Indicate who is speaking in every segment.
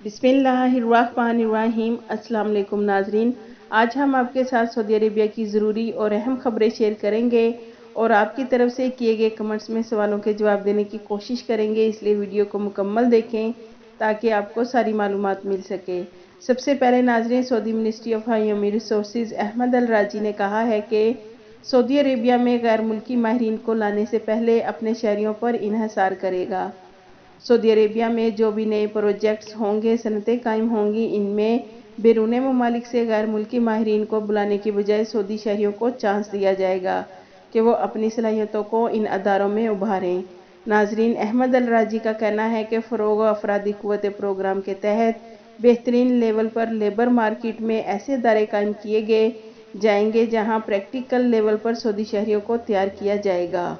Speaker 1: बिस्मिल्लाहिर्रहमानिर्रहीम। अस्सलाम वालेकुम नाजरीन, आज हम आपके साथ सऊदी अरेबिया की ज़रूरी और अहम खबरें शेयर करेंगे और आपकी तरफ से किए गए कमेंट्स में सवालों के जवाब देने की कोशिश करेंगे, इसलिए वीडियो को मुकम्मल देखें ताकि आपको सारी मालूमात मिल सके। सबसे पहले नाजरीन, Saudi ministry of human resources Ahmed al Rajhi ने कहा है कि सऊदी अरेबिया में गैर मुल्की माहिरीन को लाने से पहले अपने शहरियों पर इन्हिसार करेगा। सऊदी अरेबिया में जो भी नए प्रोजेक्ट्स होंगे, सनतें कायम होंगी, इनमें बैरून ममालिक से गैर मुल्की माहिरीन को बुलाने की बजाय सऊदी शहरियों को चांस दिया जाएगा कि वो अपनी सलाहियतों को इन अदारों में उभारें। नाजरीन, अहमद अल राजी का कहना है कि फ़रोग़ अफरादी क़ुव्वत प्रोग्राम के तहत बेहतरीन लेवल पर लेबर मार्केट में ऐसे अदारे कायम किए गए जाएंगे जहाँ प्रैक्टिकल लेवल पर सऊदी शहरियों को तैयार किया जाएगा।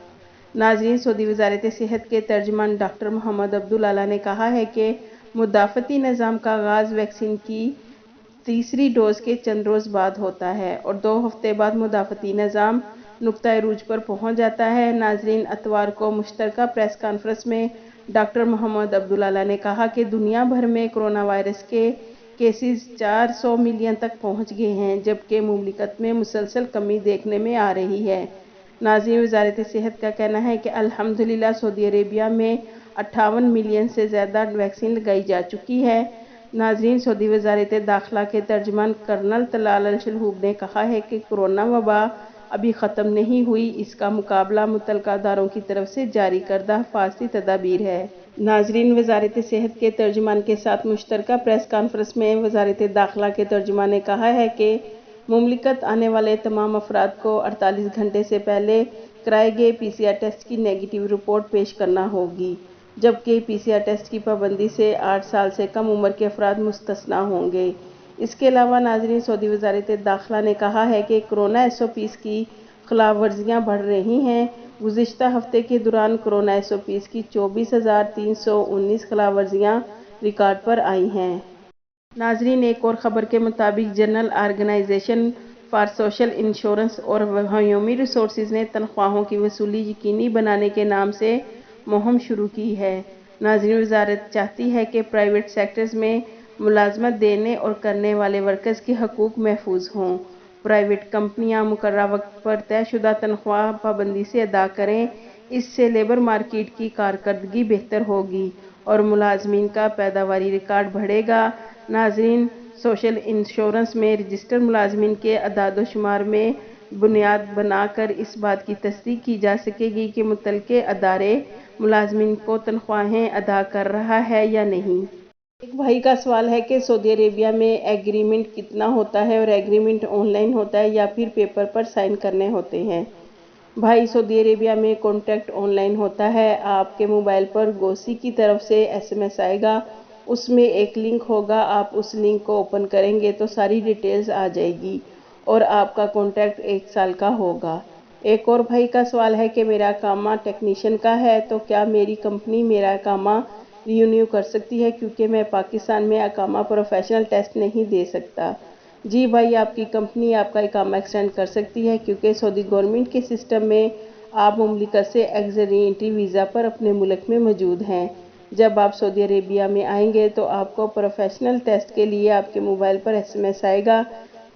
Speaker 1: नाज़रीन, सऊदी वज़ारत सेहत के तर्जमान डॉक्टर मोहम्मद अब्दुल आला ने कहा है कि मुदाफ़ती निज़ाम का आगाज़ वैक्सीन की तीसरी डोज़ के चंद रोज़ बाद होता है और 2 हफ्ते बाद मुदाफ़ती निज़ाम नुक्ता अरूज पर पहुँच जाता है। नाज़रीन, अतवार को मुश्तरका प्रेस कॉन्फ्रेंस में डॉक्टर मोहम्मद अब्दुल आला ने कहा कि दुनिया भर में कोरोना वायरस के केसेस 400 मिलियन तक पहुँच गए हैं, जबकि मुमलिकत में मुसलसल कमी देखने में आ रही है। नाज़रीन, वज़ारत सेहत का कहना है कि अल्हम्दुलिल्लाह सऊदी अरेबिया में 58 मिलियन से ज़्यादा वैक्सीन लगाई जा चुकी है। नाज़रीन, सऊदी वज़ारत दाखिला के तर्जमान कर्नल तलाल अल-शलहूब ने कहा है कि कोरोना वबा अभी ख़त्म नहीं हुई, इसका मुकाबला मुतल्लिका अदारों की तरफ से जारी करदा हिफाजती तदाबीर है। नाज़रीन, वज़ारत सेहत के तर्जमान के साथ मुश्तरका प्रेस कॉन्फ्रेंस में वज़ारत दाखिला के तर्जमान ने कहा है कि मुमलिकत आने वाले तमाम अफराद को 48 घंटे से पहले कराए गए PCR टेस्ट की नेगेटिव रिपोर्ट पेश करना होगी, जबकि PCR टेस्ट की पाबंदी से 8 साल से कम उम्र के अफराद मुस्तस्ना होंगे। इसके अलावा नाज़रीन, सऊदी वज़ारत दाखिला ने कहा है कि कोरोना SOPs की खिलाफ वर्जियाँ बढ़ रही हैं। गुज़िश्ता हफ्ते के दौरान कोरोना SOPs की 24,319 खिलाफ वर्जियाँ रिकॉर्ड पर आई हैं। नाजरीन, एक और ख़बर के मुताबिक General Organization for Social Insurance और ह्यूमन रिसोर्सेज ने तनख्वाहों की वसूली यकीनी बनाने के नाम से मुहिम शुरू की है। नाजरीन, वजारत चाहती है कि प्राइवेट सेक्टर्स में मुलाजमत देने और करने वाले वर्कर्स के हकूक़ महफूज हों। प्राइवेट कंपनियां मुकर्रर वक्त पर तयशुदा तनख्वाह पाबंदी से अदा करें। इससे लेबर मार्केट की कारकर्दगी बेहतर होगी और मुलाजमीन का पैदावारी रिकॉर्ड बढ़ेगा। नाजरीन, सोशल इंश्योरेंस में रजिस्टर्ड मुलाजमीन के अदाद शुमार में बुनियाद बनाकर इस बात की तस्दीक की जा सकेगी कि मुतल्लिके अदारे मुलाजमीन को तनख्वाहें अदा कर रहा है या नहीं। एक भाई का सवाल है कि सऊदी अरेबिया में एग्रीमेंट कितना होता है और एग्रीमेंट ऑनलाइन होता है या फिर पेपर पर साइन करने होते हैं। भाई, सऊदी अरेबिया में कॉन्ट्रैक्ट ऑनलाइन होता है। आपके मोबाइल पर गोसी की तरफ से SMS आएगा, उसमें एक लिंक होगा, आप उस लिंक को ओपन करेंगे तो सारी डिटेल्स आ जाएगी और आपका कॉन्ट्रैक्ट 1 साल का होगा। एक और भाई का सवाल है कि मेरा कामा टेक्नीशियन का है, तो क्या मेरी कंपनी मेरा कामा रिन्यू कर सकती है, क्योंकि मैं पाकिस्तान में अकामा प्रोफेशनल टेस्ट नहीं दे सकता। जी भाई, आपकी कंपनी आपका इकामा एक्सटेंड कर सकती है, क्योंकि सऊदी गवर्नमेंट के सिस्टम में आप मुमलिकत से एग्ज़ वीज़ा पर अपने मुल्क में मौजूद हैं। जब आप सऊदी अरेबिया में आएंगे तो आपको प्रोफेशनल टेस्ट के लिए आपके मोबाइल पर SMS आएगा,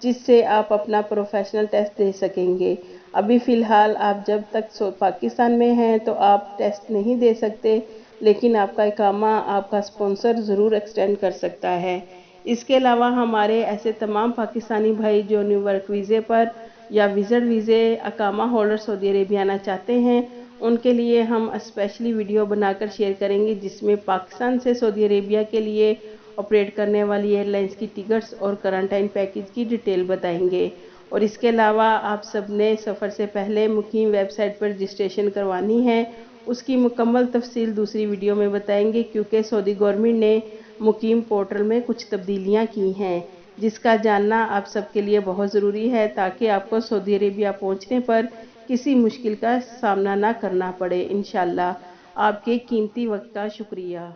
Speaker 1: जिससे आप अपना प्रोफेशनल टेस्ट दे सकेंगे। अभी फ़िलहाल आप जब तक पाकिस्तान में हैं तो आप टेस्ट नहीं दे सकते, लेकिन आपका इकामा आपका स्पॉन्सर ज़रूर एक्सटेंड कर सकता है। इसके अलावा हमारे ऐसे तमाम पाकिस्तानी भाई जो न्यू वर्क वीज़े पर या विज़िट वीज़े अकामा होल्डर सऊदी अरेबिया आना चाहते हैं, उनके लिए हम स्पेशली वीडियो बनाकर शेयर करेंगे, जिसमें पाकिस्तान से सऊदी अरेबिया के लिए ऑपरेट करने वाली एयरलाइंस की टिकट्स और क्वारंटाइन पैकेज की डिटेल बताएंगे। और इसके अलावा आप सब ने सफ़र से पहले मुकीम वेबसाइट पर रजिस्ट्रेशन करवानी है, उसकी मुकम्मल तफसील दूसरी वीडियो में बताएंगे, क्योंकि सऊदी गवर्नमेंट ने मुकीम पोर्टल में कुछ तब्दीलियाँ की हैं, जिसका जानना आप सबके लिए बहुत ज़रूरी है, ताकि आपको सऊदी अरेबिया पहुँचने पर किसी मुश्किल का सामना ना करना पड़े। इंशाअल्लाह। आपके कीमती वक्त का शुक्रिया।